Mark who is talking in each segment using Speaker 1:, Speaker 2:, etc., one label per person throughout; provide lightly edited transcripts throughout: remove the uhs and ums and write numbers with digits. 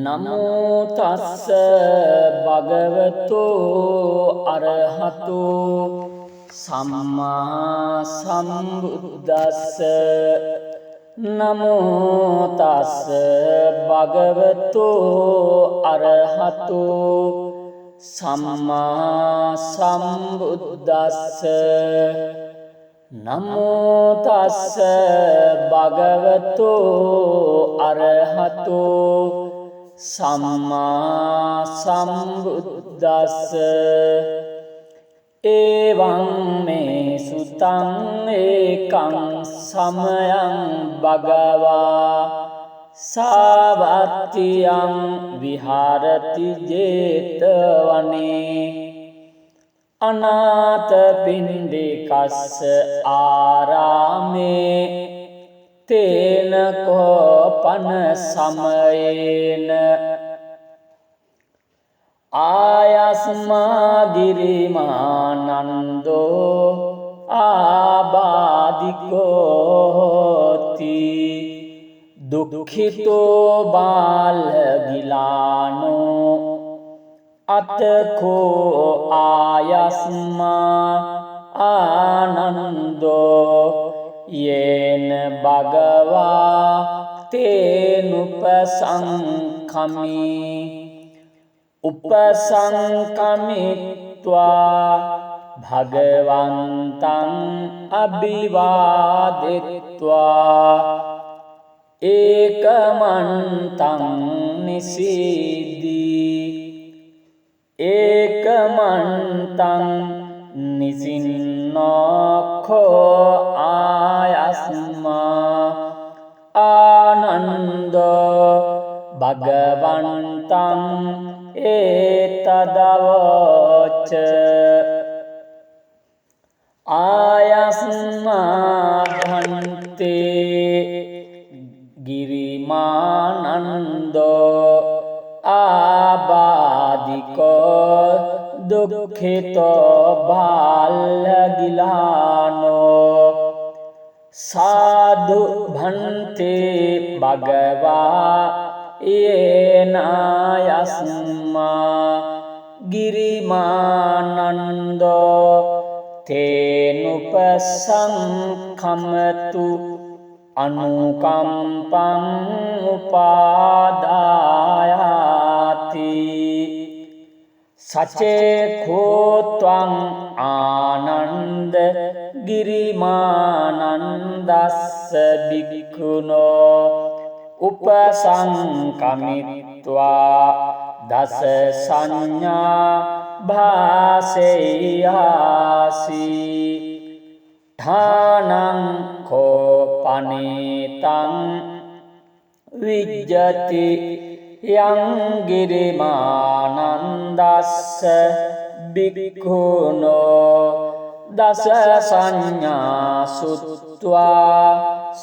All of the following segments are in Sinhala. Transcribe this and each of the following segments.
Speaker 1: නමෝ තස්ස භගවතෝ අරහතෝ සම්මා සම්බුද්දස්ස නමෝ තස්ස භගවතෝ අරහතෝ සම්මා සම්බුද්දස්ස නමෝ තස්ස භගවතෝ අරහතෝ සම්මා සම්බුද්දස්ස එවං මේ සුතං ඒකං සමයං භගවා සාවත්තියං විහාරති 제තවනේ අනාථපිණ්ඩිකස්ස ආරාමේ තේන කෝපන සමයේන ආයස්මා ගිරිමානන්දෝ ආබාධිකෝති දුක්ඛිතෝ බාලගිලානෝ අතකෝ ආයස්මා ආනන්දෝ යේන භගවා තේනුපසංඛමි උපසංඛමිත්වා භගවන්තං අභිවාදෙත්වා ඒකමන්තං නිසීදී ඒකමන්තං නිසින්නෝඛෝ ආයස්මා ආනන්දෝ භගවන්තං ඒතදවෝච ආයස්මා භන්තේ ගිරිමානන්දෝ ආබාධිකෝ දුක්ඛිතෝ බාලගිලානෝ සාදු භන්තේ භගවා යේනායස්මා ගිරිමානන්දෝ තේනුපසංඛමතු අනුකම්පං උපාදායාති සචේඛෝත්වං ආනන්ද ගිරිමානන්දස්ස බික්ඛුනෝ උපසංකමිත්වා දස සංඥා භාසෙයාසි ඨානං කෝපනේතං විජ්ජති යං ගිරිමානන්දස්ස බික්ඛුනෝ දස සංඥා සුත්වා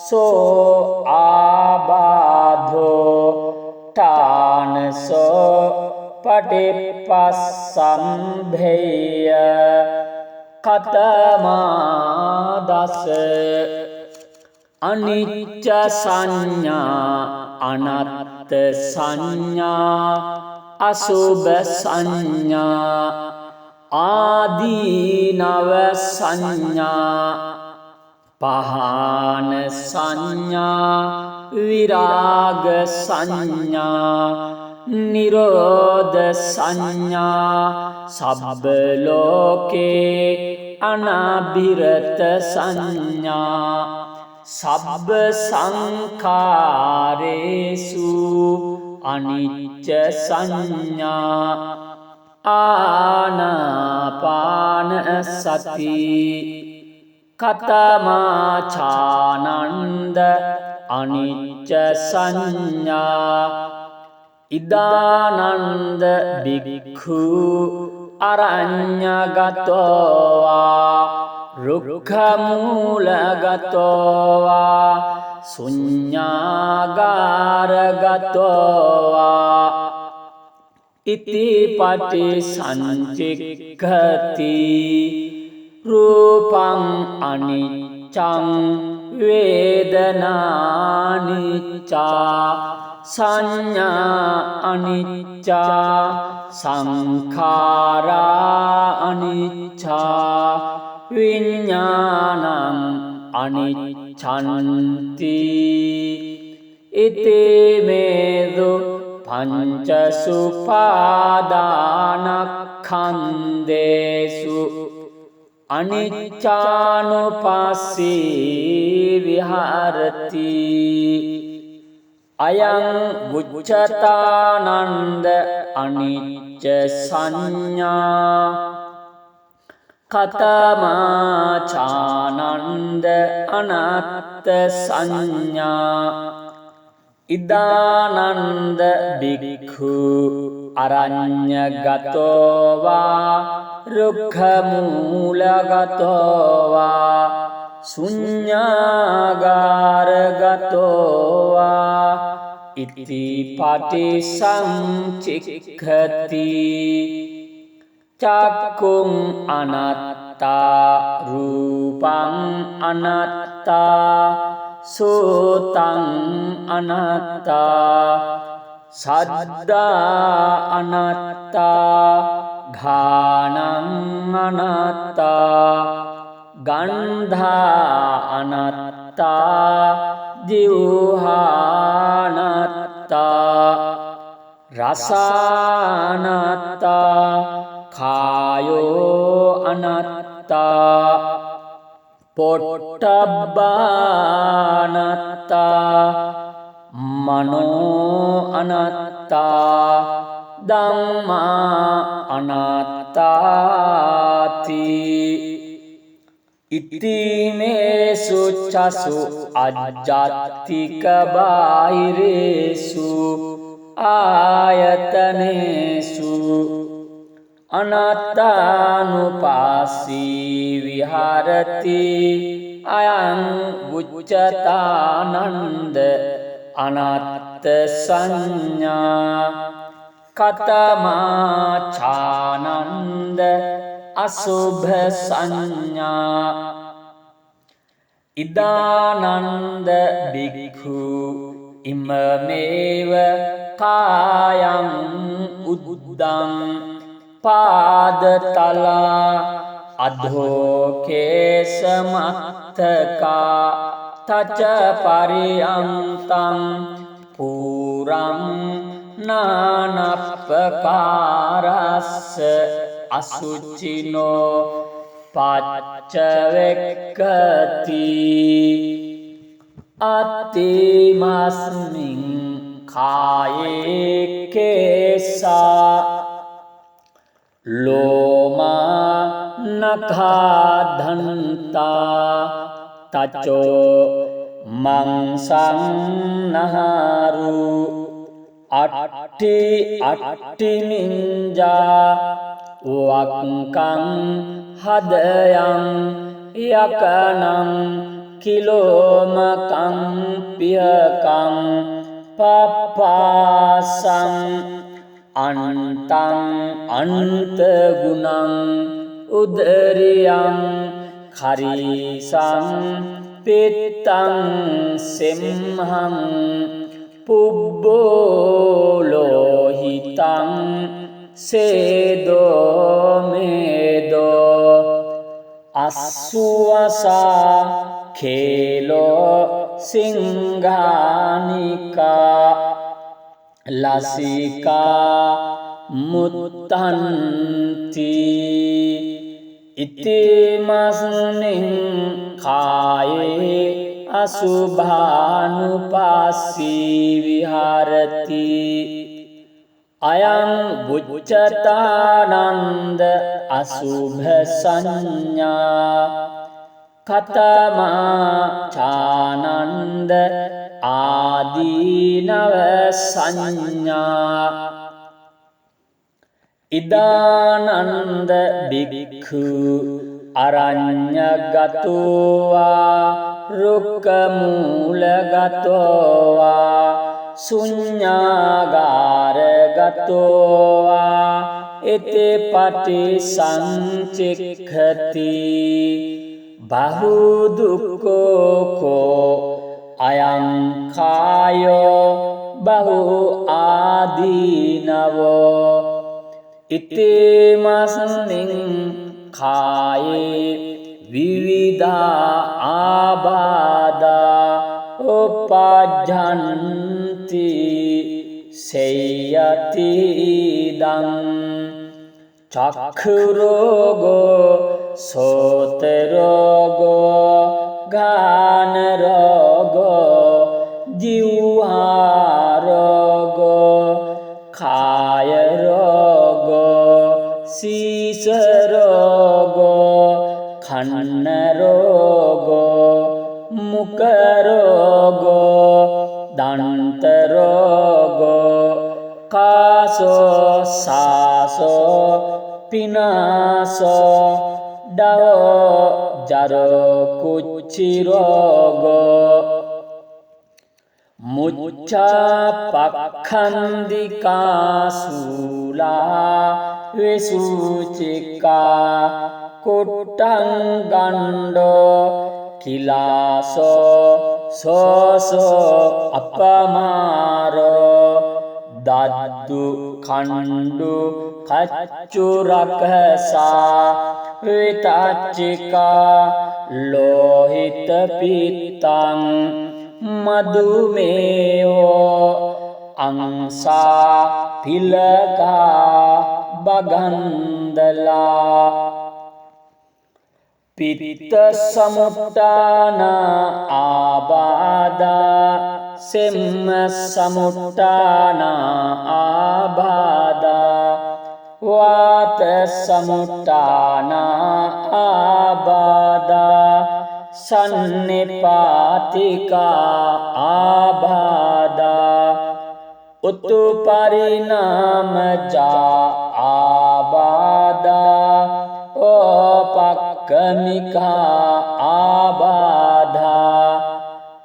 Speaker 1: සෝ ආබාධෝ ඨානසෝ පටිපස්සම්භේය කතමා දස අනිච්ච සංඥා අනත්ත සංඥා අසුභ සංඥා ආදීනව සංඥා පහාන සංඥා විරාග සංඥා නිරෝධ සංඥා සබ්බ ලෝකේ අනාභිරත සංඥා සබ්බ සංඛාරේසු අනිච්ච සංඥා ආනාපාන සති කතමාචානන්ද අනිච්ච සංඥා ඉදානන්ද බික්ඛු අරඤ්ඤගතෝවා රුක්ඛමූලගතෝවා ශුඤ්ඤාගාරගතෝවා ඉතිපටි සංචික්ඛති රූපං අනිච්ඡං වේදනානිච්ඡා සංඥා අනිච්චා සංඛාරා අනිච්චා විඤ්ඤාණං අනිච්ඡන්ති ඉතිමේදු පංච සුපාදානස්කන්ධේසු අනිච්ඡානුපස්සී විහරති අයං උච්චතානන්ද අනිච්ච සංඥා කතමාචානන්ද අනත්ත සංඥා ඉදානන්ද බික්ඛු අරඤ්ඤගතෝ වා රුක්ඛමූලගතෝ වා ශුඤ්ඤාගාරගතෝ වා ඉති පටිසංචික්ඛති චක්කුං අනත්තා රූපං අනත්තා සෝතං අනත්තා සද්දා අනත්තා ඝානං අනත්තා ගන්ධා අනත්තා ජීවහා අනත්තා රසානත්තා කායෝ අනත්තා පොට්ටබ්බානත්තා මනෝ අනත්තා ධම්මා අනත්තාති ඉතිමේසු චසු අජ්ජත්තික බාහිරේසු ආයතනේසු අනත්තානුපාස්සී විහරති අයං උච්චතානන්ද අනත්ත සංඥා කතමාචානන්ද අසුභ සංඥා ඉදානන්ද බික්ඛු ඉමමේව කායං උද්දං පාදතලා අධෝකේසමත්තකා තච පරියන්තං පුරං නානප්පකාරස්ස අසුචිනෝ පච්චවෙක්කති අතිමස්මින් කායේ කේසා ලෝමා නඛාදන්තා තචෝ මංසං නහරු අට්ටි මින්ජා වක්කං හදයං යකනං කිලෝමකං පියකං පප්පාසං අන්තං අන්තගුණං උදරියං khariසං පිත්තං සෙම්හං පුබ්බෝලෝහිතං සේදෝ මේදෝ අස්සුවසා khelo singanika lasika muttanti itimasnin khaye asubhanupassi viharati ayam buccatananda asubha sanya katama chananda adinava sanya idananda bhikkhu aranyagatowa rukkamulagatowa sunyagāragatowa ete pati sancikkati bahudukko ko ayam kāyo බහු ආදීනවෝ ඉතිමස්මින් කායේ විවිධා ආබාධා උපජ්ජන්ති සේයති දං චක්ඛු රෝගෝ සෝත රෝගෝ ගාන රෝගෝ ජීවහා රෝගෝ කාය රෝගෝ සීස රෝගෝ කන්න රෝගෝ මුඛ රෝගෝ දන්ත රෝගෝ කාසෝ සාසෝ පිනාසෝ ඩවෝ ජරෝ කුච්චි රෝගෝ මුච්ඡා පක්ඛන්දිකා සූලා විසුචිකා කුට්ටං ගණ්ඩෝ කිලාසෝ සෝසෝ අපමාරෝ දද්දු කණ්ඩු කච්චු රකසා විතච්චිකා ලෝහිත පිත්තං මදුමේයෝ අංසා පිලකා බගන්දලා පිත්ත සමුට්ටාන ආබාධා සෙම්ම සමුට්ටාන ආබාධා වාත සමුට්ටාන ආබාධා සන්නිපාතිකා ආබාධා උත්තුපරිණාමජා ආබාධා ඕපක්කමිකා ආබාධා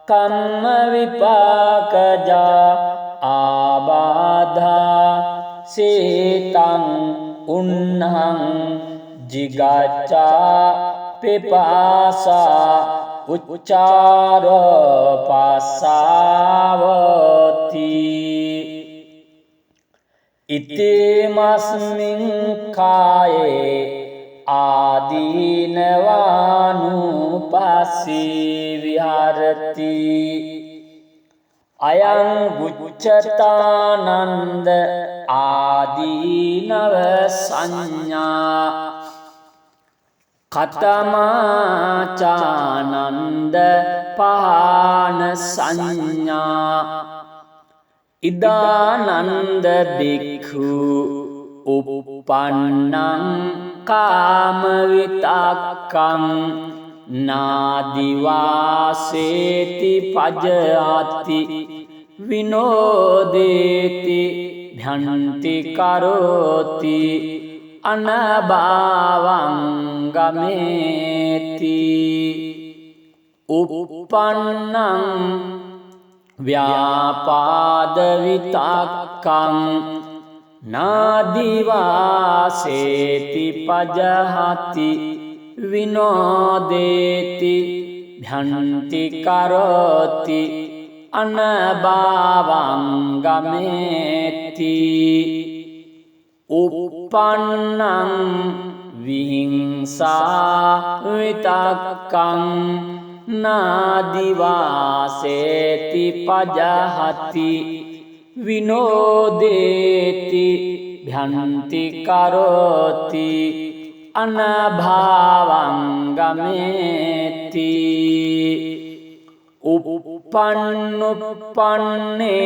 Speaker 1: කම්ම විපාකජා ආබාධා සීතං උන්නං ජිගච්ඡා පිපාසා උච්චාරෝ පස්සාවති ඉතිමස්මින් කායේ ආදීනවානුපස්සී විහරති අයං උච්චතානන්ද ආදීනව සංඥා කතමාචානන්ද පහන සංඥා ඉදානන්ද බික්ඛු uppannං කාම විතක්කං නාදිවාසේති පජාති විනෝදේති භ්‍යන්ති කරෝති අනභාවං ගමේති uppannං ව්‍යාපාද විතක්කං නාදිවාසේති පජහති විනෝදේති භ්‍යන්ති කරෝති අනභාවං ගමේති uppannං විහිංසා විතක්කං නාදිවාසේති පජහති විනෝදේති භ්‍යන්ති කරෝති අනභාවං ගමේති uppannuppanne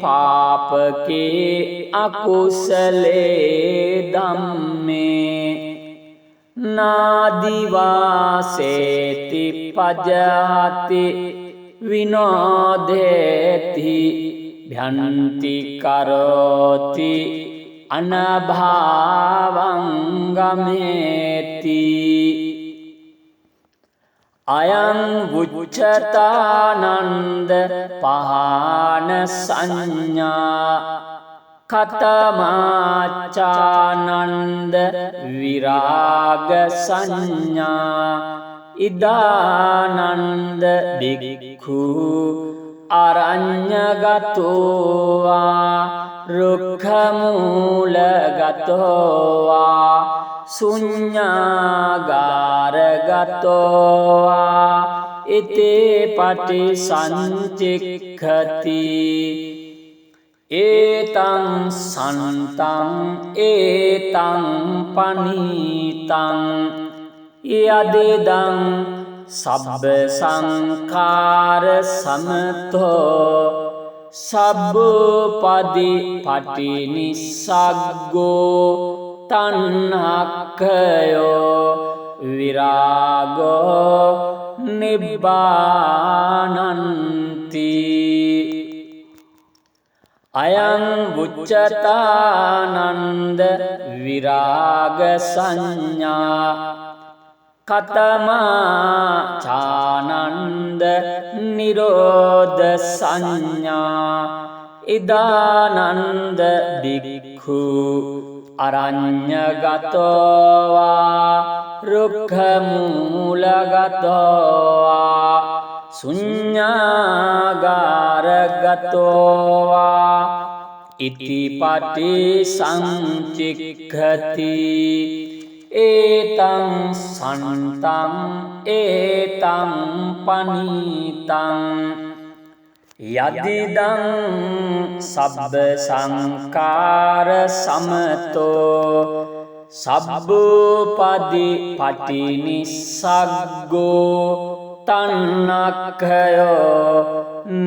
Speaker 1: පාපකේ අකුසලේ ධම්මේ නාදිවාසේති පජහති විනෝදේති භ්‍යන්ති කරෝති අනභාවං ගමේති අයං උච්චතානන්ද පහන සංඥා කතමාචානන්ද විරාග සංඥා ඉදානන්ද බික්ඛු අරඤ්ඤගතෝවා රුක්ඛමූලගතෝවා ශුඤ්ඤාගාරගතෝවා ඉතේ පටිසංචික්ඛති ඒතං සන්තං ඒතං පනීතං යදිදං සබ්බ සංඛාර සමතෝ සබ්බපදි පටිනිස්සග්ගෝ තණ්හක්ඛයෝ විරාගෝ නිබ්බානන්ති අයං උච්චතානන්ද විරාග සංඥා කතමා චානන්ද නිරෝධ සංඥා ඉදානන්ද භික්ඛු අරඤ්ඤගතෝවා රුක්ඛමූලගතෝවා ශුඤ්ඤාගාරගතෝවා ඉතිපටි සංචික්ඛති ඒතං සන්තං ඒතං පනීතං යදිදං සබ්බ සංඛාර සමතෝ සබ්බපදි පටිනිස්සග්ගෝ තණ්හක්ඛයෝ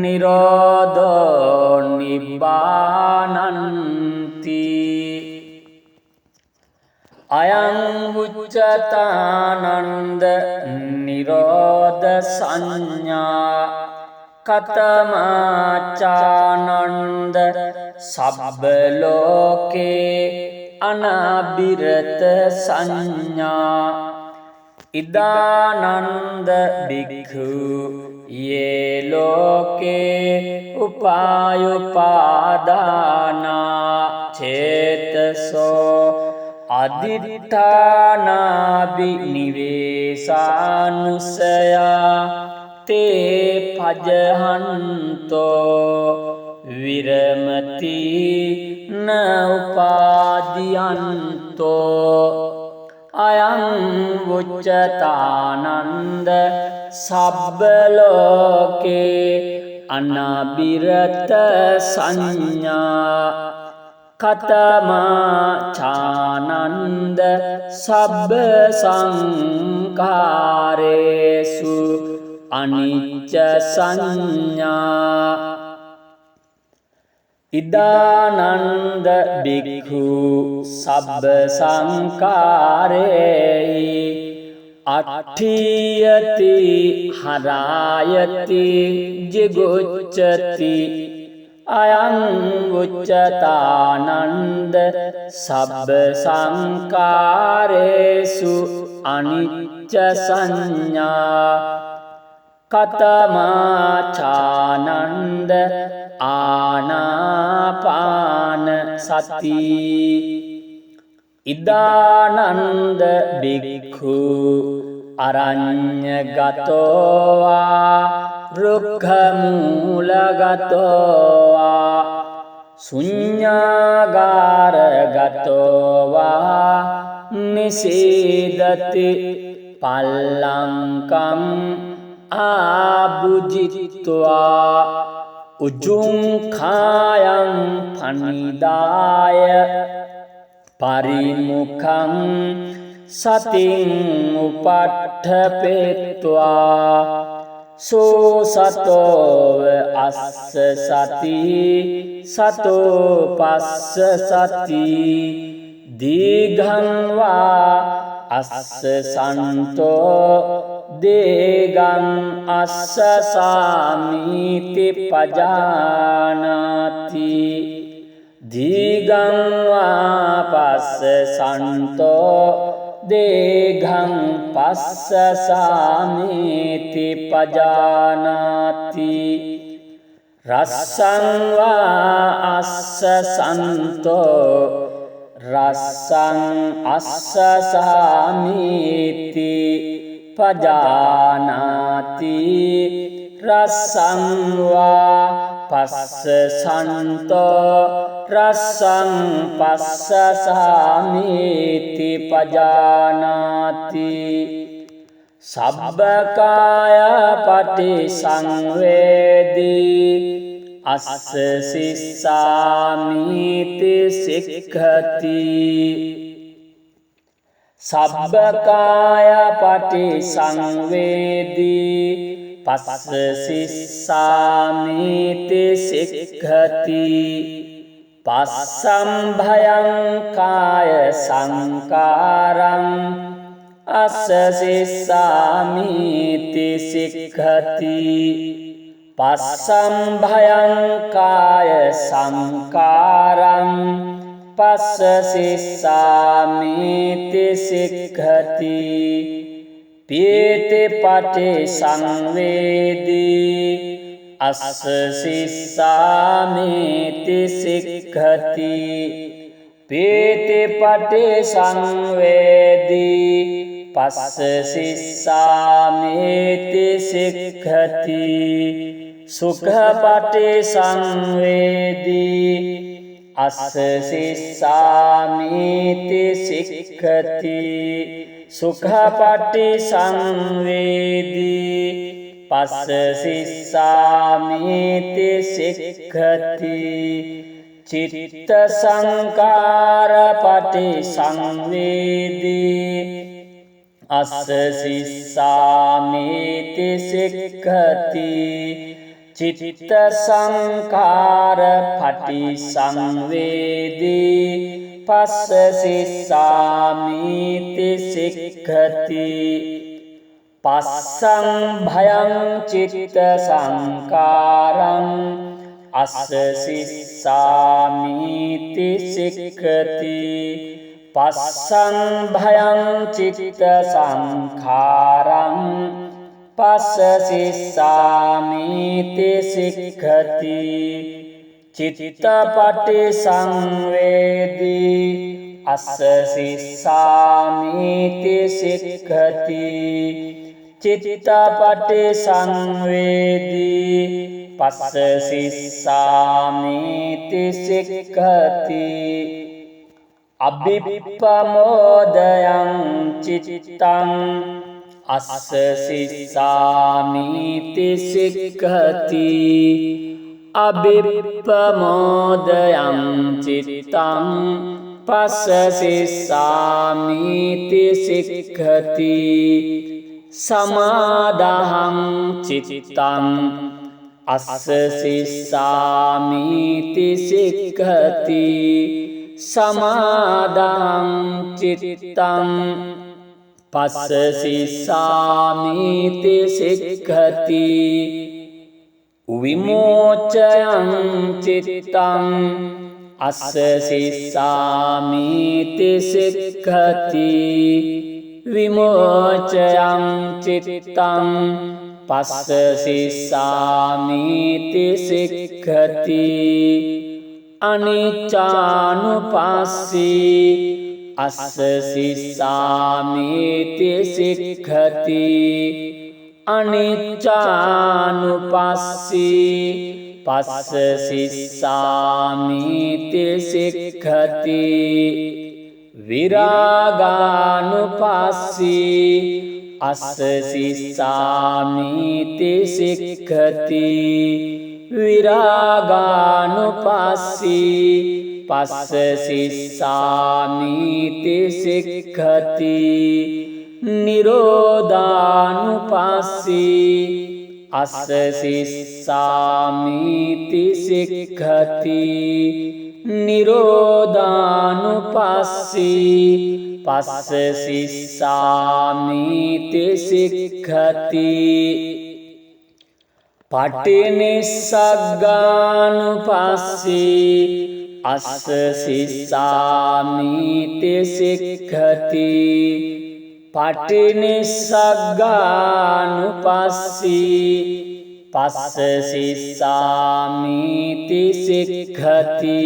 Speaker 1: නිරෝධෝ නිබ්බානන්ති අයං උච්චතානන්ද නිරෝධ සංඥා කතමාචානන්ද සබ්බ ලෝකේ අනබිරත සංඥා ඉදානන්ද භික්ඛු යේ ලෝකේ උපායුපාදානා චේතසෝ අදිඨානාබි නිවේසානුසයා තේ පජහන්තෝ විරමති න උපාදියන්තෝ අයං උච්චතානන්ද සබ්බ ලෝකේ අනබිරත සංඥා කතමා චානන්ද සබ්බ සංඛාරේසු අනිච්ච සංඥා ඉදානන්ද භික්ඛු සබ්බ සංඛාරේහි අට්ඨියති හරායති ජිගුච්ඡති අයං උච්චතානන්ද සබ්බ සංඛාරේසු අනිච්ච සංඥා කතමාචානන්ද ආනාපාන සති ඉදානන්ද භික්ඛු අරඤ්ඤගතෝවා රුක්ඛමූලගතෝවා ශුඤ්ඤාගාරගතෝවා නිසීදති පල්ලංකං ආභුජිත්වා උජුං කායං පනිදාය පරිමුඛං සතින් උපට්ඨපෙත්වා සෝ සතෝව අස්ස සති සතෝ පස්ස සති දීඝං වා අස්ස සන්තෝ දේගං අස්ස සාමීති පජානාති දීඝං වා පස්ස සන්තෝ දේඝං පස්ස සාමීති පජානාති රස්සං වා අස්ස සන්තෝ රස්සං අස්ස සාමීති පජානාති රස්සං වා පස්සසන්තෝ රස්සං පස්සසාමීති පජානාති සබ්බකාය පටිසංවේදී අස්ස සිස්සාමීති සික්ඛති සබ්බකාය පටිසංවේදී පස්ස සිස්සාමීති සික්ඛති පස්සම් භයං කාය සංකාරං අස්ස සිස්සාමීති සික්ඛති පස්සම් භයං කාය සංකාරං පස්ස සිස්සාමීති සික්ඛති පීති පටිසංවේදී අස්ස සිස්සාමීති සික්ඛති පීති පටිසංවේදී පස්ස සිස්සාමීති සික්ඛති සුඛ පටිසංවේදී අස්ස සිස්සාමීති සික්ඛති සුඛ පටිසංවේදී පස්ස සිස්සාමීති සික්ඛති චිත්ත සංකාර පටිසංවේදී අස්ස සිස්සාමීති සික්ඛති චිත්ත සංකාර පටිසංවේදී පස්ස සිස්සාමීති සික්ඛති පස්සං භයං චිත්ත සංකාරං අස්ස සිස්සාමීති සික්ඛති පස්සං භයං චිත්ත සංඛාරං පස්ස සිස්සාමීති සික්ඛති චිත්ත පටිසංවේදී අස්ස සිස්සාමීති සික්ඛති චිත්ත පටිසංවේදී පස්ස සිස්සාමීති සික්ඛති අබ්බිප්පමෝදයං චිත්තං අස්ස සිස්සාමීති සික්ඛති අබ්බිප්පමෝදයං චිත්තං පස්ස සිස්සාමීති සික්ඛති සමාදාහං චිත්තං අස්ස සිස්සාමීති සික්ඛති සමාදාහං චිත්තං පස්ස සිස්සාමීති සික්ඛති විමෝචයං චිත්තං අස්ස සිස්සාමීති සික්ඛති විමෝචයං චිත්තං පස්ස සිස්සාමීති සික්ඛති අනිච්චානුපස්සී අස්ස සිස්සාමීති සික්ඛති අනිච්චානුපස්සී පස්ස සිස්සාමීති සික්ඛති විරාගානුපස්සී අස්ස සිස්සාමීති සික්ඛති විරාගානුපස්සී පස්ස සිස්සාමීති සික්ඛති නිරෝධානුපස්සී අස්ස සිස්සාමීති සික්ඛති නිරෝධානුපස්සී පස්ස සිස්සාමීති සික්ඛති පටිනිස්සග්ගානුපස්සී අස්ස සිස්සාමීති සික්ඛති පටිනිස්සග්ගානුපස්සී පස්ස සිස්සාමීති සික්ඛති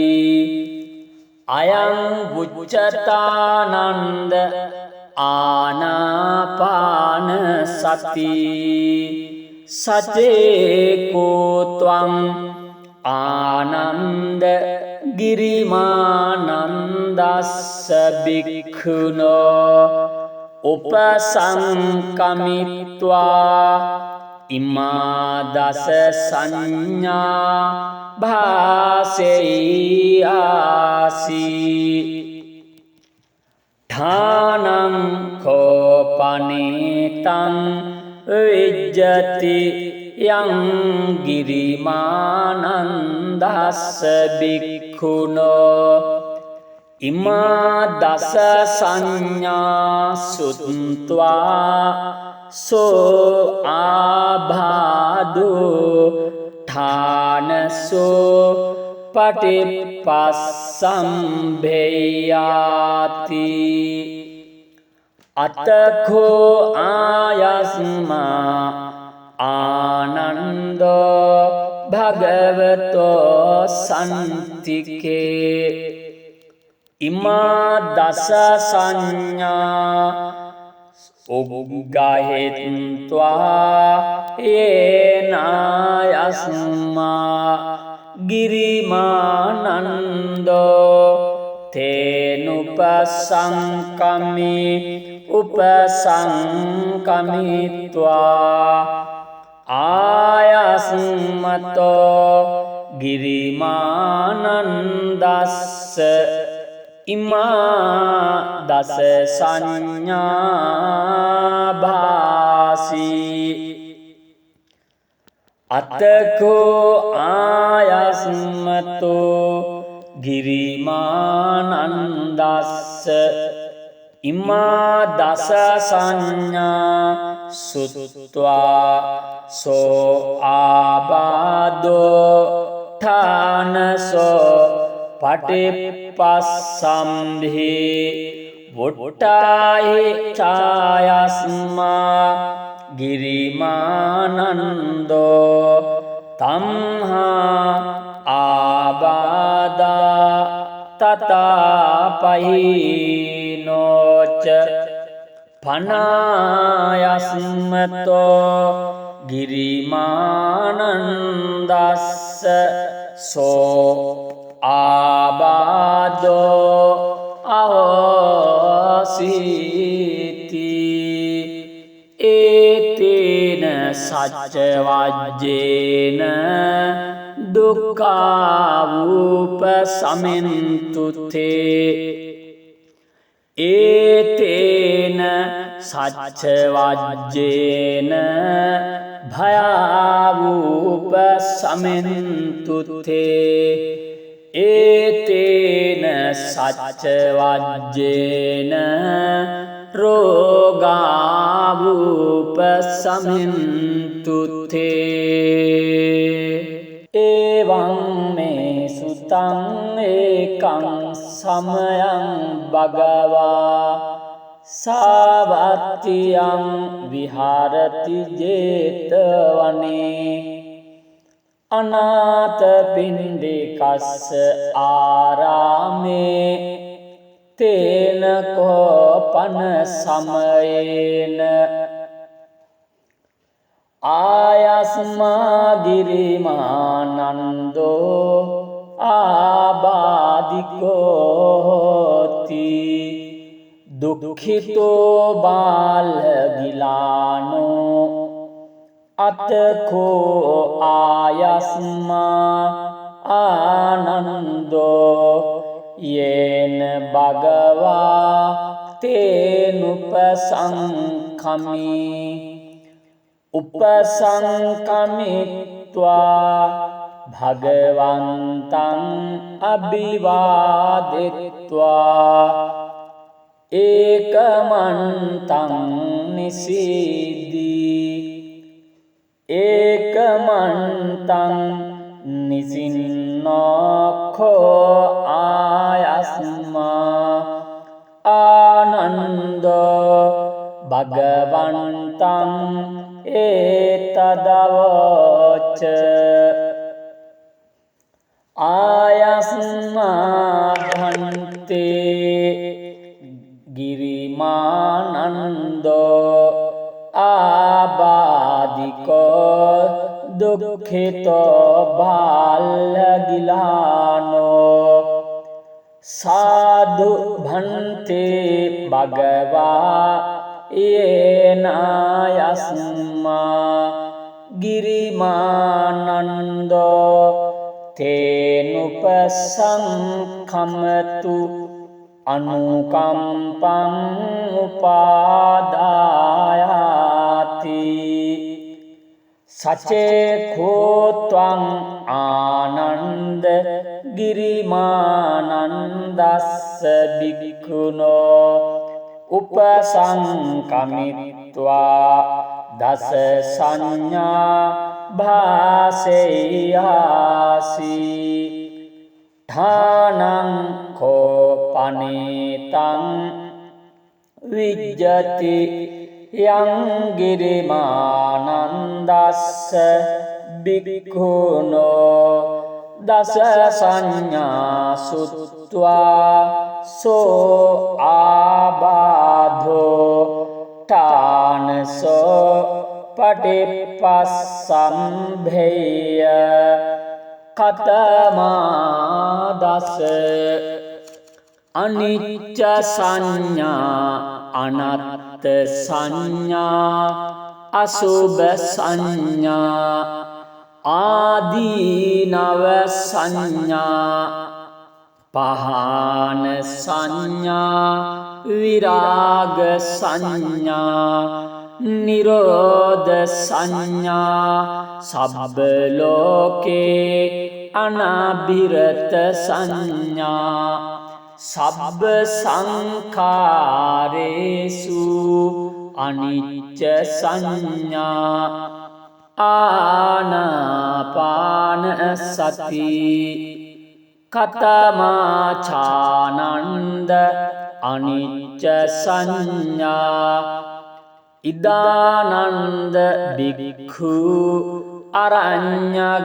Speaker 1: අයං උච්චතානන්ද ආනාපාන සති සචේකෝ ත්වං ආනන්ද ගිරිමානන්දස්ස භික්ඛුනෝ උපසංකමිත්වා ඉමා දස සංඥා භාසෙයාසි ඨානං කෝපනේතං විජ්ජති යං ගිරිමානන්දස්ස භික්ඛුනෝ ඉමා දස සංඥා සුත්වා සෝ ආබාධෝ ඨානසෝ පටිපස්සම්භේයාති අතඛෝ ආයස්මා ආනන්දෝ භගවතෝ සන්තිකේ ඉමා දස සංඥා උග්ගහෙත්වා යේනායස්මා ගිරිමානන්දෝ තේනුපසංකමි උපසංකමිත්වා ආයස්මතෝ ගිරිමානන්දස්ස ඉමා දස සංඥා භාසි අතකෝ ආයස්මතෝ ගිරිමානන්දස්ස ඉමා දස සංඥා සුත්වා සෝ ආබාධෝ ඨානසෝ පටිපස්සම්භේ වොට්ටාහි ඡායස්මා ගිරිමානන්දෝ තම්හා ආබාධා තතාපහිනෝච පනායස්මතෝ ගිරිමානන්දස්ස සෝ ආබාධෝ අහෝසීති ඒතේන සච්ච වජ්ජේන දුක්ඛාවූප සමින්තුතේ ඒතේන සච්ච වජ්ජේන භයාවූප සමින්තුතේ ඒතේන සච්ච වජ්ජේන රෝගාවූප සමින්තුතේ එවං මේ සුතං ඒකං සමයං භගවා සාවත්තියං විහාරති ජේතවනේ අනාථපිණ්ඩිකස්ස ආරාමේ තේන කෝපන සමයේන ආයස්මා ගිරිමානන්දෝ ආබාධිකෝ හෝති දුක්ඛිතෝ බාලගිලානෝ අතකෝ ආයස්මා ආනන්දෝ යේන භගවා තේනුපසංකමි උපසංකමිත්වා භගවන්තං අභිවාදෙත්වා ඒකමන්තං නිසීදී ඒකමන්තං නිසින්නෝඛෝ ආයස්මා ආනන්දෝ භගවන්තං ඒතදවෝච ආයස්මා භන්තේ ගිරිමානන්දස්ස නන්දෝ ආබාධිකෝ දුක්ඛිතෝ බාලගිලානෝ සාදු භන්තේ භගවා යේනායස්මා ගිරිමානන්දෝ තේනුපසංඛමතු අනුකම්පං උපාදායාති සචේඛෝත්වං ආනන්ද ගිරිමානන්දස්ස බික්ඛුනෝ උපසංකමිත්වා දස සංඥා භාසෙයාසි ඨානං කෝපනේතං විජ්ජති යං ගිරිමානන්දස්ස බික්ඛුනෝ දස සංඥා සුත්වා සෝ ආබාධෝ ඨානසෝ පටිපස්සම්භේය කතමා දස අනිච්ච සංඥා අනත්ත සංඥා අසුභ සංඥා ආදීනව සංඥා පහාන සංඥා විරාග සංඥා නිරෝධ සංඥා සබ්බ ලෝකේ අනබිරත සංඥා සබ්බ සංඛාරේසු අනිච්ච සංඥා ආනාපාන සති කතමාචානන්ද අනිච්ච සංඥා ඉදානන්ද බික්ඛු අරඤ්ඤගතෝවා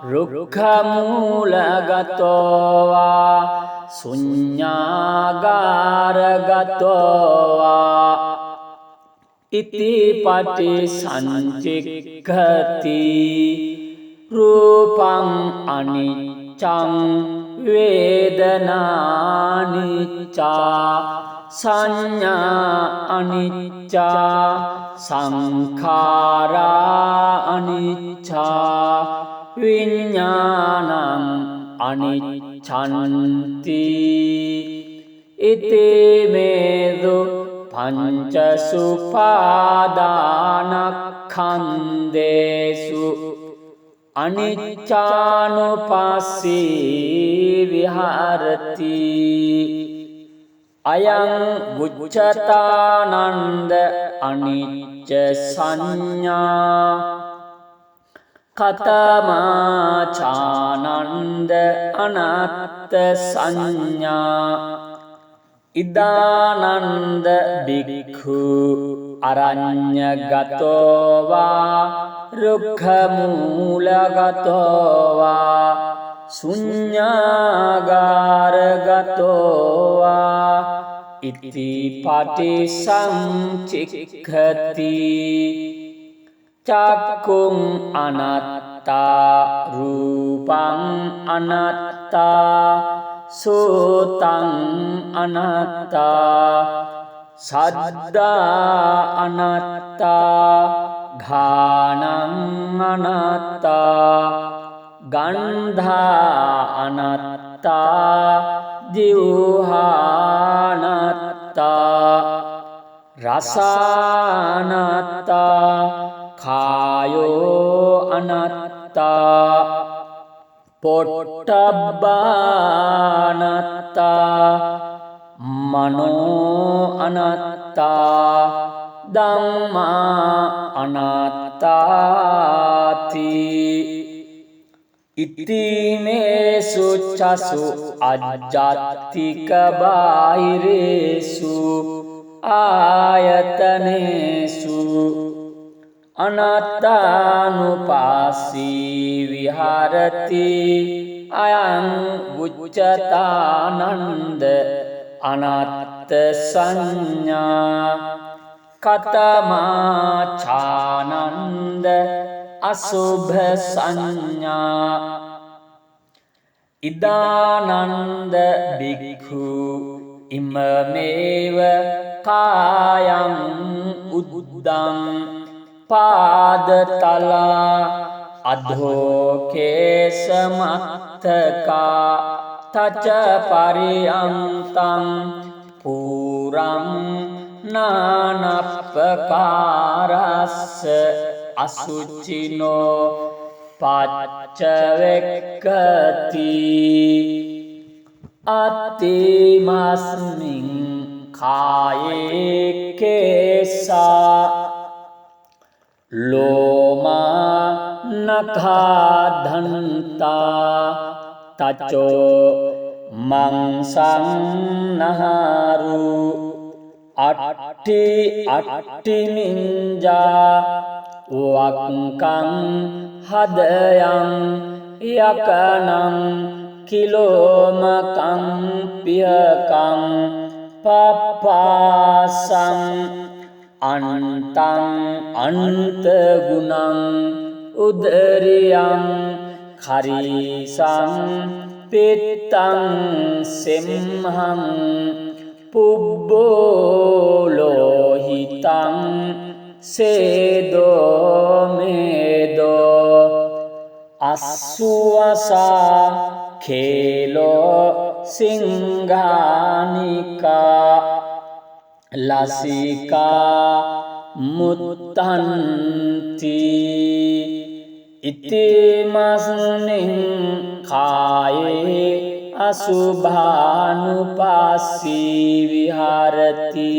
Speaker 1: රුක්ඛමූලගතෝවා ශුඤ්ඤාගාරගතෝවා ඉති පටිසංචික්ඛති රූපං අනිච්ඡං වේදනානිච්චා සංඥා අනිච්චා සංඛාරා අනිච්චා විඥානං අනිච්ඡන්ති ඉතිමේදු පංචසුපාදානස්කන්ධේසු අනිච්ඡානුපස්සී විහරති අයං උච්චතානන්ද අනිච්ච සංඥා කතමාචානන්ද අනත්ත සංඥා ඉදානන්ද බික්ඛු අරඤ්ඤගතෝවා රුක්ඛමූලගතෝවා ශුඤ්ඤාගාරගතෝවා ඉති පටිසංචික්ඛති චක්කුං අනත්තා රූපං අනත්තා සෝතං අනත්තා සද්දා අනත්තා ඝානං අනත්තා ගන්ධා අනත්තා ජීවහානත්තා රසානත්තා කායෝ අනත්තා පොට්ටබ්බානත්තා මනෝ අනත්තා ධම්මා අනත්තාති ඉතිමේසු චසු අජ්ජත්තික බාහිරේසු ආයතනේසු අනත්තානුපාස්සී විහරති අයං උච්චතානන්ද අනත්ත සංඥා කතමාචානන්ද අසුභ සංඥා ඉදානන්ද බික්ඛු ඉමමේව කායං උද්දං පාදතලා අධෝකේසමත්තකා තච පරියන්තං පුරං නානප්පකාරස්ස අසුචිනෝ පච්චවෙක්කති අතිමස්මින් කායේ කේසා ලෝමා නඛාදන්තා තචෝ මංසං නහරු අට්ටි මින්ජා වක්කං හදයන් යකනං කිලෝමකං පියකං පප්පාසං අන්තං අන්තගුණං උදරියං khariසං පිත්තං සෙම්හං පුබ්බෝලෝහිතං සේදෝ මේදෝ අස්සුවසා khelo singanika lasika muttanti itimasnin khaye asubhanupassi viharati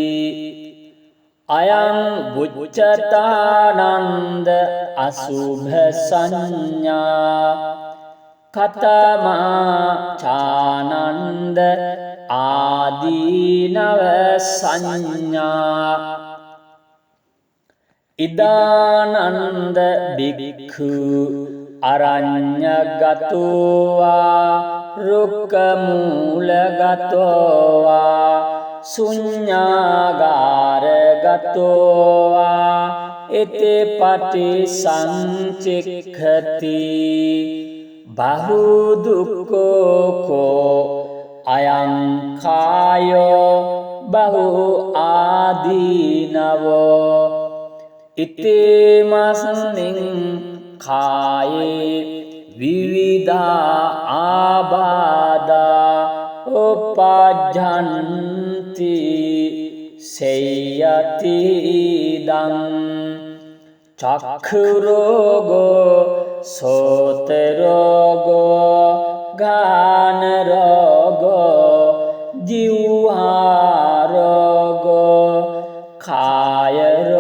Speaker 1: ayam buccatananda asubha sanya katama chananda adinava sanya idananda bhikkhu aranyagatowa rukkamulagatowa sunyagāragatowa ete pati sancikkati bahudukko ko ayam kāyo bahu ādīnavo itimasmin kāye vividha ābāda upajjanti seyati idam චක්ඛුරෝගෝ සෝතරෝගෝ ගානරෝගෝ ජීවහාරෝගෝ කායරෝගෝ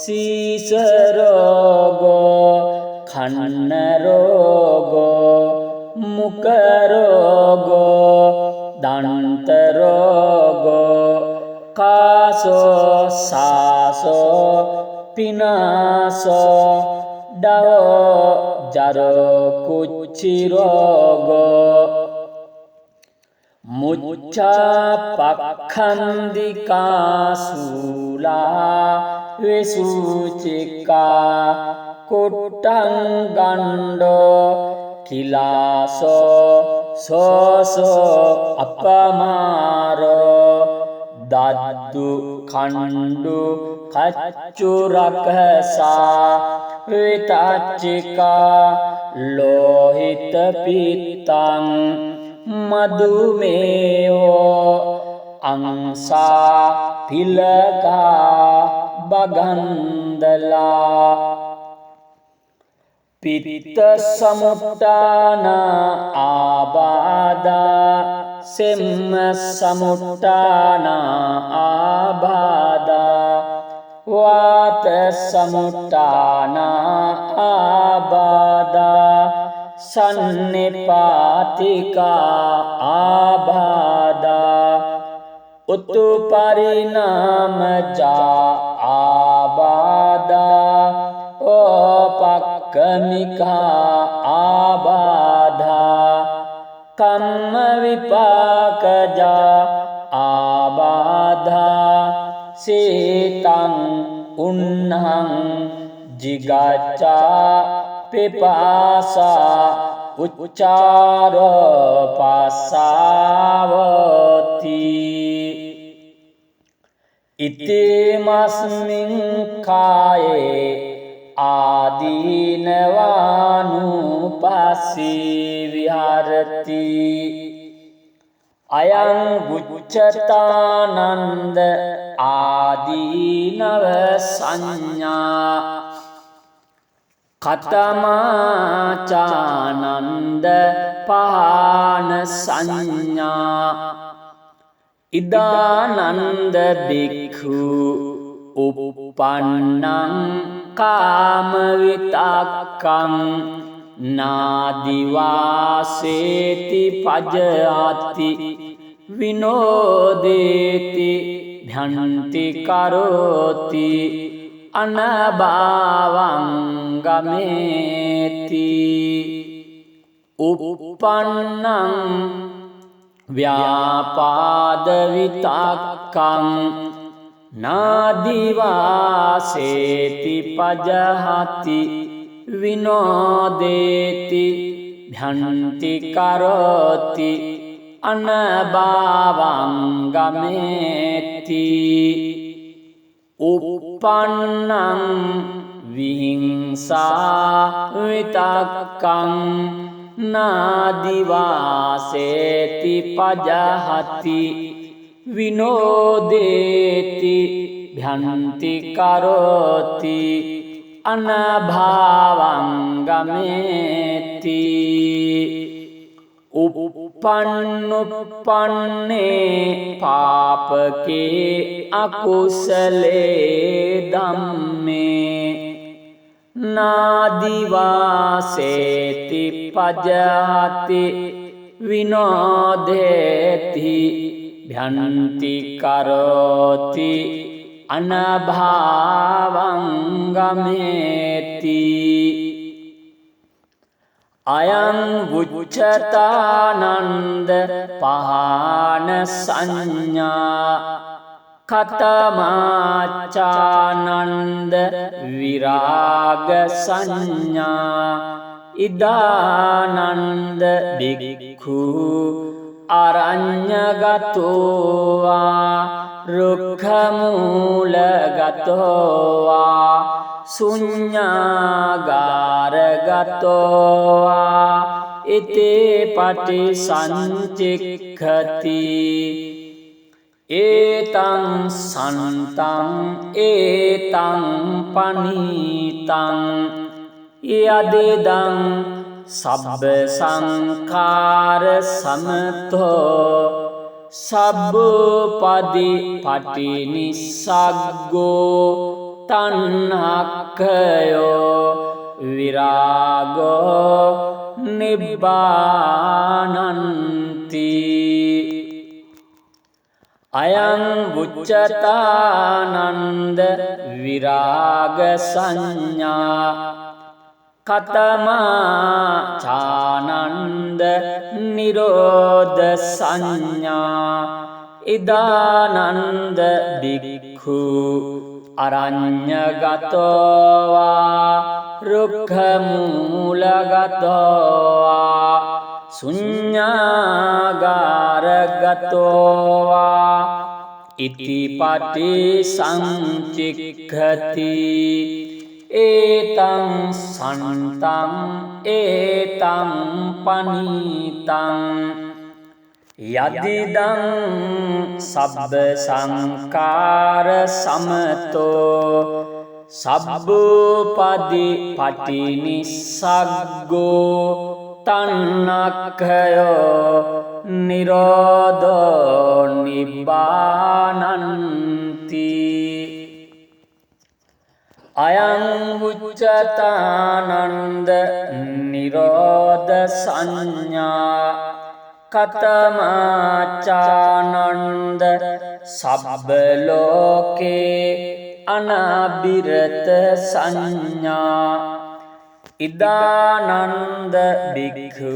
Speaker 1: සීසරෝගෝ කන්නරෝගෝ මුකරෝගෝ දන්තරෝගෝ කාසෝ සාසෝ පිනාසෝ ඩවෝ ජරෝ කුච්චිරෝගෝ මුච්චා පක්ඛන්දිකා සූලා විසුචිකා කුට්ටං ගණ්ඩෝ කිලාසෝ සෝසෝ අපමාරෝ දද්දු කණ්ඩු කච්චුරකසා විතච්චිකා ලෝහිත පිත්තං මදුමේයෝ අංසා පිලකා බගන්දලා පිත්ත සමුට්ටාන ආබාධා සෙම්ම සමුට්ටාන ආබාධා වාත සමුට්ටාන ආබාධා සන්නිපාතිකා ආබාධා උත්තුපරිණාමජා ආබාධා ඕපක්කමිකා ආබාධා කම්ම විපාකජා තං උන්නහං ජිගච්ඡා පිපාසා උච්චාරෝ පස්සාවති ඉතිමස්මින් කායේ ආදීනවානුපස්සී විහරති අයං උච්චතානන්ද ආදීනව සංඥා කතමාචානන්ද පහන සංඥා ඉදානන්ද බික්ඛු uppannං කාම විතක්කං නාදිවාසේති පජාති විනෝදේති භ්‍යන්ති කරෝති අනභාවං ගමේති uppannං ව්‍යාපාද විතක්කං නාදිවාසේති පජහති විනෝදේති භ්‍යන්ති කරෝති අනභාවං ගමේති uppannං විහිංසා විතක්කං නාදිවාසේති පජහති විනෝදේති භ්‍යන්ති කරෝති අනභාවං ගමේති uppannuppanne පාපකේ අකුසලේ ධම්මේ නාදිවාසේති පජහති විනෝදේති භ්‍යන්ති කරෝති අනභාවං ගමේති අයං උච්චතානන්ද පහන සංඥා කතමාචානන්ද විරාග සංඥා ඉදානන්ද බික්ඛු අරඤ්ඤගතෝවා රුක්ඛමූලගතෝවා ශුඤ්ඤාගාරගතෝවා ඉතේ පටිසංචික්ඛති ඒතං සන්තං ඒතං පනීතං යදිදං සබ්බ සංඛාර සමතෝ සබ්බපදි පටිනිස්සග්ගෝ තණ්හක්ඛයෝ විරාගෝ නිබ්බානන්ති අයං උච්චතානන්ද විරාග සංඥා කතමාචානන්ද නිරෝධ සංඥා ඉදානන්ද බික්ඛු අරඤ්ඤගතෝවා රුක්ඛමූලගතෝවා ශුඤ්ඤාගාරගතෝවා ඉතිපටි සංචික්ඛති ඒතං සන්තං ඒතං පනීතං යදිදං සබ්බ සංඛාර සමතෝ සබ්බපදි පටිනිස්සග්ගෝ තණ්හක්ඛයෝ නිරෝධෝ නිබ්බානන්ති අයං උච්චතානන්ද නිරෝධ සංඥා කතමාචානන්ද සබ්බ ලෝකේ අනබිරත සංඥා ඉදානන්ද බික්ඛු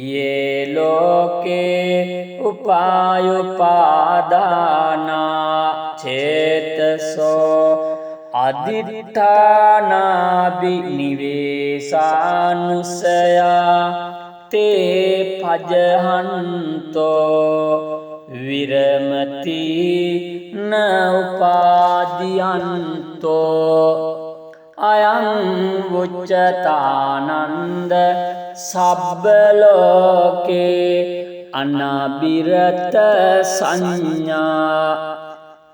Speaker 1: යේ ලෝකේ උපායුපාදානා චේතසෝ අදිඨානාබි නිවේසානුසයා තේ පජහන්තෝ විරමති න උපාදියන්තෝ අයං වුච්චතානන්ද සබ්බ ලෝකේ අනබිරත සංඥා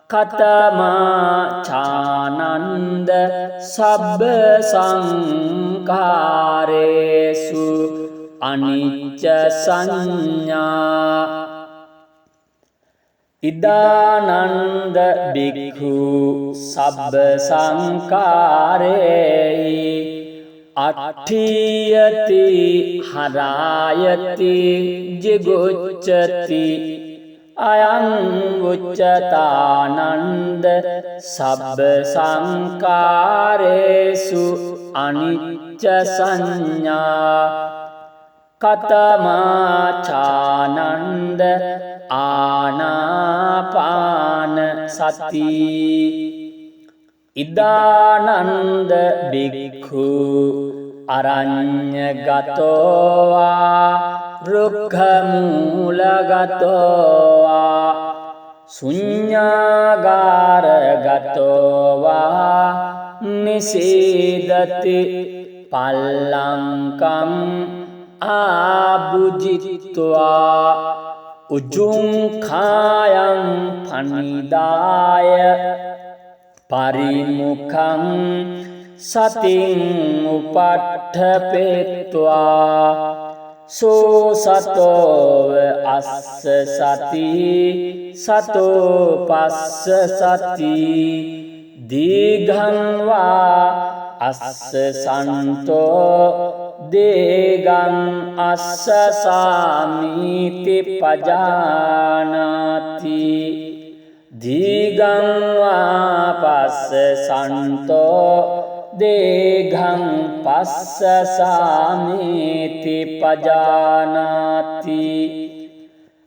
Speaker 1: කතමා චානන්ද සබ්බ සංඛාරේසු අනිච්ච සංඥා ඉදානන්ද බික්ඛු සබ්බ සංඛාරේහි අට්ඨියති හරායති ජිගුච්ඡති අයං උච්චතානන්ද සබ්බ සංඛාරේසු අනිච්ච සංඥා කතමාචානන්ද ආනාපාන සති ඉදානන්ද බික්ඛු අරඤ්ඤගතෝවා රුක්ඛමූලගතෝවා ශුඤ්ඤාගාරගතෝවා නිසීදති පල්ලංකං ආභුජිත්වා උජුං කායං පනිදාය පරිමුඛං සතින් උපට්ඨපෙත්වා සෝ සතෝව අස්ස සති සතෝ පස්ස සති දීඝං වා අස්ස සන්තෝ දේගං අස්ස සාමීති පජානාති දීඝං වා පස්ස සන්තෝ දේඝං පස්ස සාමීති පජානාති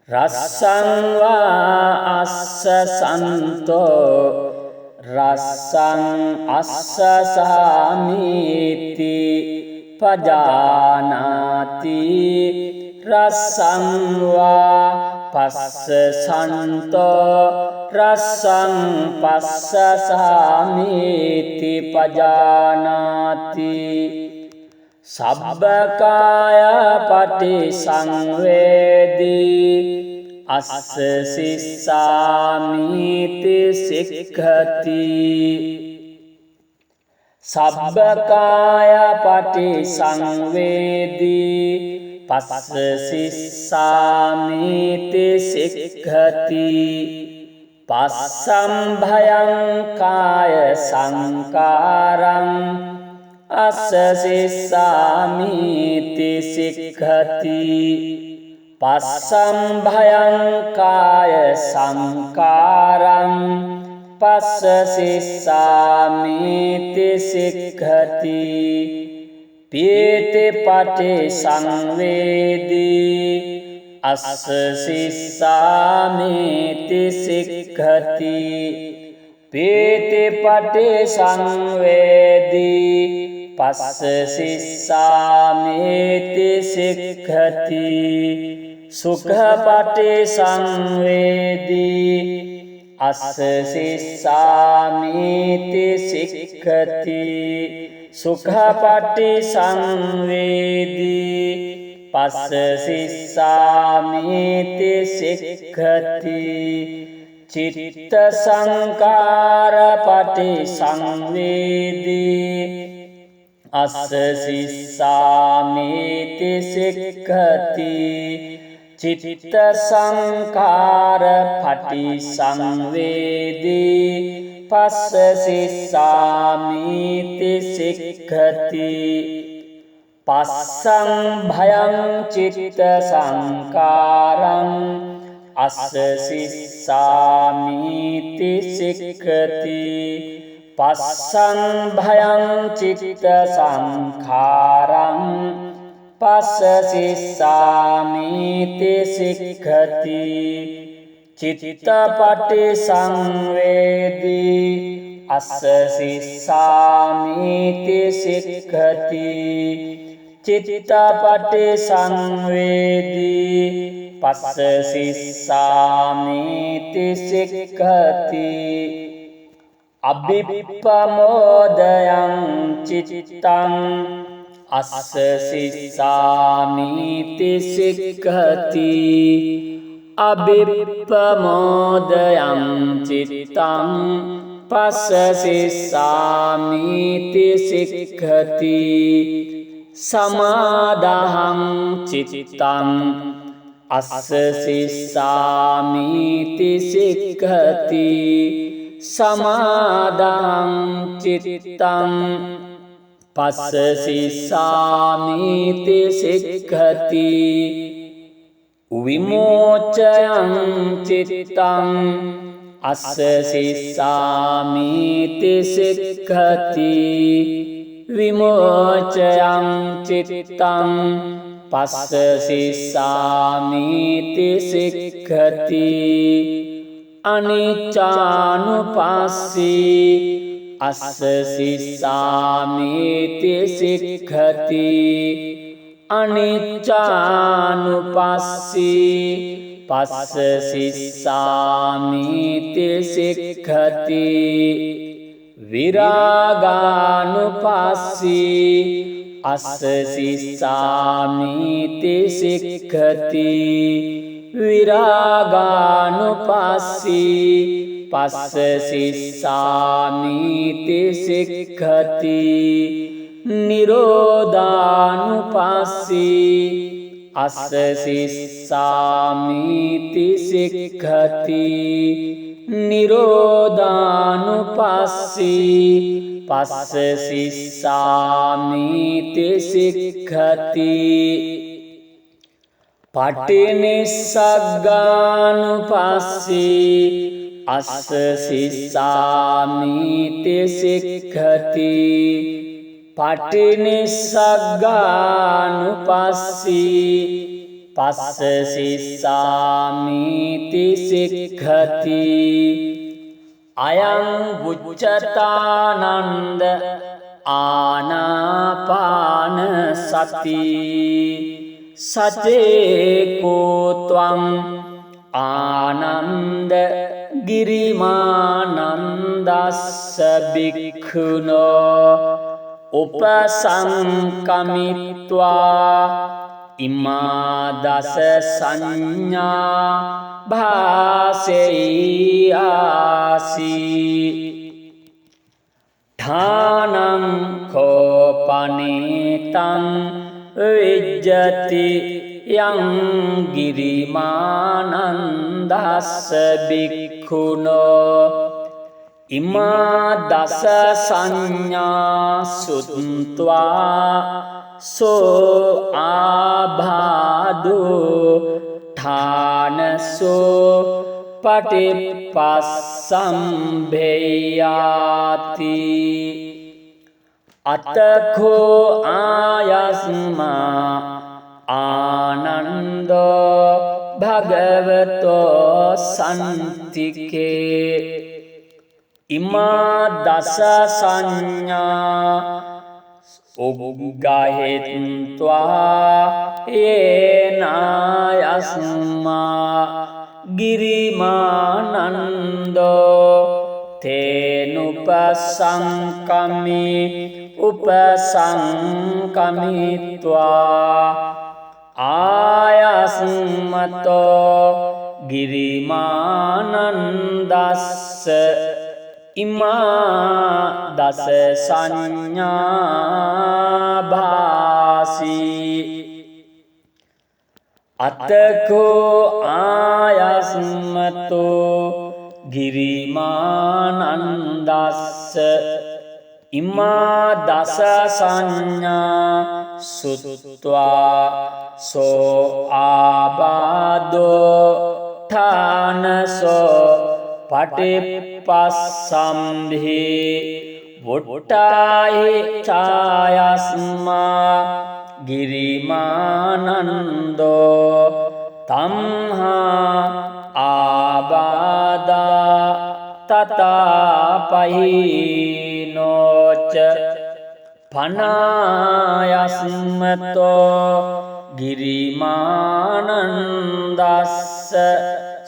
Speaker 1: රස්සං වා අස්ස සන්තෝ රස්සං අස්ස සාමීති පජානාති රස්සං වා පස්ස සන්තෝ රස්සං පස්ස සාමීති පජානාති සබ්බකාය පටිසංවේදී අස්ස සිස්සාමීති සික්ඛති සබ්බකාය පටිසංවේදී පස්ස සිස්සාමීති සික්ඛති පස්සම්භයං කාය සංකාරං අස්ස සිස්සාමීති සික්ඛති පස්සම්භයං කාය සංකාරං පස්ස සිස්සාමීති සික්ඛති පීති පටිසංවේදී අස්ස සිස්සාමීති සික්ඛති පීති පටිසංවේදී පස්ස සිස්සාමීති සික්ඛති සුඛ පටිසංවේදී අස්ස සිස්සාමීති සික්ඛති සුඛ පටිසංවේදී පස්ස සිස්සාමීති සික්ඛති චිත්ත සංකාර පටිසංවේදී අස්ස සිස්සාමීති සික්ඛති චිත්ත සංකාර පටිසංවේදී පස්ස සිස්සාමීති සික්ඛති පස්සං භයං චිත්ත සංකාරං අස්ස සිස්සාමීති සික්ඛති පස්සං භයං චිත්ත සංඛාරං පස්ස සිස්සාමිති සික්ඛති චිත්තපටි සංවේදී අස්ස සිස්සාමිති සික්ඛති චිත්තපටි සංවේදී පස්ස සිස්සාමිති සික්ඛති අබ්බිප්පමෝදයං චිත්තං අස්ස සිස්සාමිති සික්ඛති අබ්බිප්පමෝදයං චිත්තං පස්ස සිස්සාමිති සික්ඛති සමාදාහං චිත්තං අස්ස සිස්සාමිති සික්ඛති සමාදාහං චිත්තං පස්ස සිස්සාමිති සික්ඛති විමෝචයං චිත්තං අස්ස සිස්සාමිති සික්ඛති විමෝචයං චිත්තං පස්ස සිස්සාමිති සික්ඛති අනිච්චානුපස්සී අස්ස සිස්සාමිති සික්ඛති අනිච්චානුපස්සී පස්ස සිස්සාමිති සික්ඛති විරාගානුපස්සී අස්ස සිස්සාමිති සික්ඛති විරාගානුපස්සී පස්ස සිස්සාමිති සික්ඛති නිරෝධානුපස්සී අස්ස සිස්සාමිති සික්ඛති නිරෝධානුපස්සී පස්ස සිස්සාමිති සික්ඛති පටිනිස්සග්ගානුපස්සී අස්ස සිස්සාමිති සික්ඛති පටිනිස්සග්ගානුපස්සී පස්ස සිස්සාමිති සික්ඛති අයං උච්චතානන්ද ආනාපාන සති සචේකෝ ත්වං ආනන්ද ගිරිමානන්දස්ස භික්ඛුනෝ උපසංකමිත්වා ඉමා දස සංඥා භාසෙයාසී ඨානං කෝපනේතං විජ්ජති යං ගිරිමානන්දස්ස භික්ඛුනෝ ඉමා දස සංඥා සුත්වා සෝ ආභාදෝ ඨානසෝ පටිපස්සම්භේයාති අතඛෝ ආයස්මා ආනන්දෝ භගවතෝ සන්තිකේ ඉමා දස සංඥා උග්ගහෙත්වා යේනායස්මා ගිරිමානන්දෝ තේනුපසංකමි උපසංකමිත්වා ආයස්මතෝ ගිරිමානන්දස්ස ඉමා දස සංඥා භාසී අතකෝ ආයස්මතෝ ගිරිමානන්දස්ස ඉමා දස සංඥා සුත්වා සෝ ආබාදෝ ඨානසෝ පටිපස්සම්භි වොට්ටාහි ඡායස්මා ගිරිමානන්දෝ තම්හා ආබාදා තතාපහිනෝච පනායස්මතෝ ගිරිමානන්දස්ස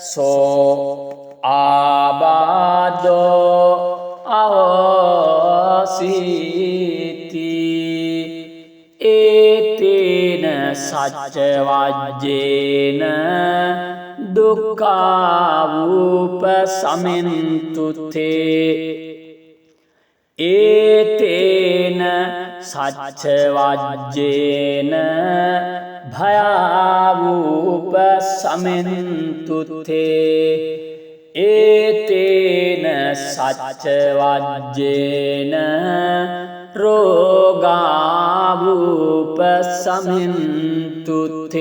Speaker 1: සෝ ආබාදෝ අහෝසීති ඒතේන සච්ච වජ්ජේන දුක්ඛාවූප සමින්තුතේ ඒතේන සච්ච වජ්ජේන භයාවූප සමින්තුතේ ඒතේන සච්ච වජ්ජේන රෝගාවූප සමින්තුතේ